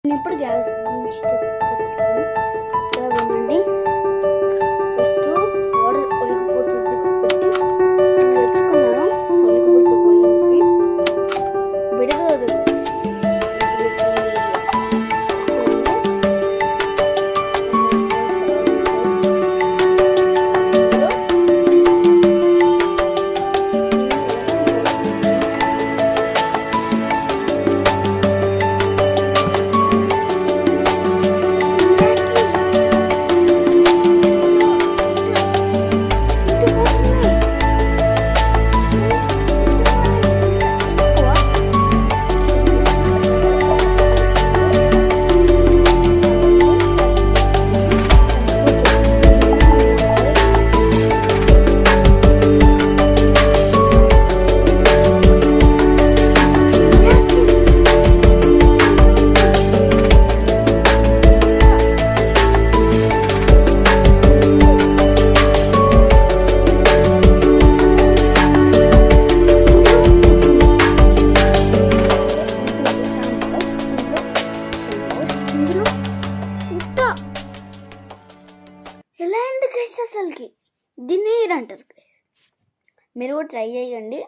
నేను ఎప్పుడు గ్యాస్ గురించి చెప్తున్నాను వినండి. ఫస్ట్ వాటర్ ఒలికిపోతుంది కాబట్టి నేను తెచ్చుకున్నాను. ఒలికిపోతూ పోయింది బిడగదు. ఎలా అండి గైస్, అసలుకి దీన్ని అంటారు గైస్. మీరు కూడా ట్రై చేయండి.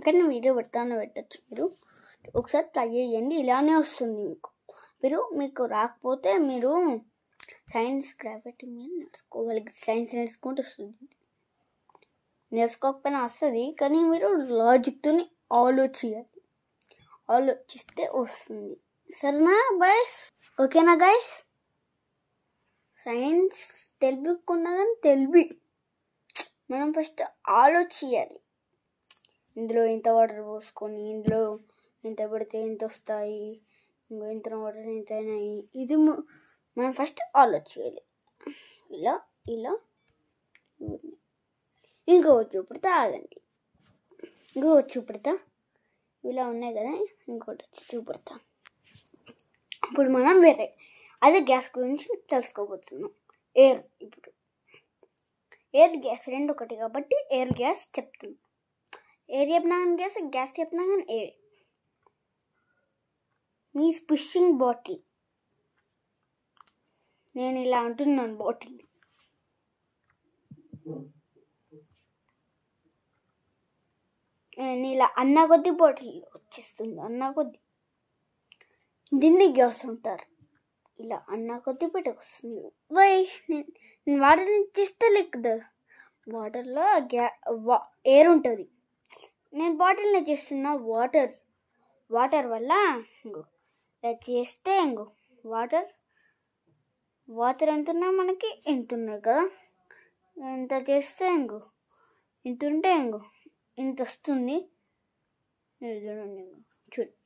కానీ వీడియో పెట్టచ్చు. మీరు ఒకసారి ట్రై చేయండి, ఇలానే వస్తుంది మీకు రాకపోతే మీరు సైన్స్ గ్రావిటీ మీద నేర్చుకోవాలి. సైన్స్ నేర్చుకుంటే వస్తుంది. నేర్చుకోకపోయినా వస్తుంది, కానీ మీరు లాజిక్తో ఆలోచిస్తే వస్తుంది. సరేనా గైస్? ఓకేనా గైస్? సైన్స్ తెలివికున్నా కానీ మనం ఫస్ట్ ఆలోచించాలి. ఇందులో ఇంత వాటర్ పోసుకొని ఇందులో ఎంత పెడితే ఎంత వస్తాయి, ఇంత వాటర్ ఎంత అయినాయి, ఇది మనం ఫస్ట్ ఆలోచించాలి. ఇలా ఇంకోటి చూపెడతా, ఆగండి. ఇంకోటి చూపెడతా. ఇలా ఉన్నాయి కదా, ఇంకోటి వచ్చి చూపెడతా. ఇప్పుడు మనం వేరే అదే గ్యాస్ గురించి తెలుసుకోబోతున్నాం. ఇప్పుడు ఎయిర్ గ్యాస్ రెండు ఒకటి కాబట్టి ఎయిర్ గ్యాస్ చెప్తున్నాం. ఎయిర్ చెప్పినా కానీ గ్యాస్ చెప్పినా కానీ ఎయిర్. మీ పుషింగ్ బాటిల్, నేను ఇలా అంటున్నాను బాటిల్. నేను ఇలా అన్న కొద్ది బాటిల్ వచ్చేస్తుంది. అన్న కొద్ది దీన్ని గ్యాస్ అంటారు. ఇలా అన్న కొద్ది పెట్టకొస్తుంది. నేను వాటర్ చేస్తే లెక్కదు. వాటర్లో ఎయిర్ ఉంటుంది. నేను బాటిల్ని చేస్తున్నా వాటర్ వల్ల ఇలా చేస్తే వాటర్ ఎంతున్నా మనకి ఎంతున్నాయి కదా. ఎంత చేస్తే ఎంతుంటే ఇంత వస్తుంది. చూడండి,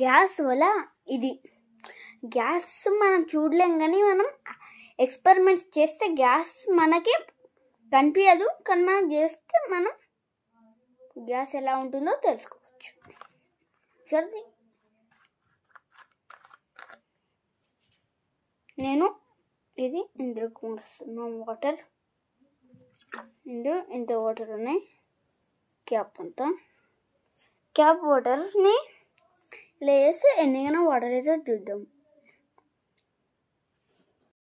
గ్యాస్ వల్ల ఇది గ్యాస్ మనం చూడలేం, కానీ మనం ఎక్స్పెరిమెంట్స్ చేస్తే గ్యాస్ మనకి కనిపించదు. కానీ మనం చేస్తే మనం గ్యాస్ ఎలా ఉంటుందో తెలుసుకోవచ్చు. సరే, నేను ఇది ఇందులో వస్తున్నా వాటర్. ఇందులో ఎంత వాటర్ ఉన్నాయి, క్యాప్ వాటర్ని ఇలా వేస్తే ఎన్నికైనా వాటర్ అయితే చూద్దాం.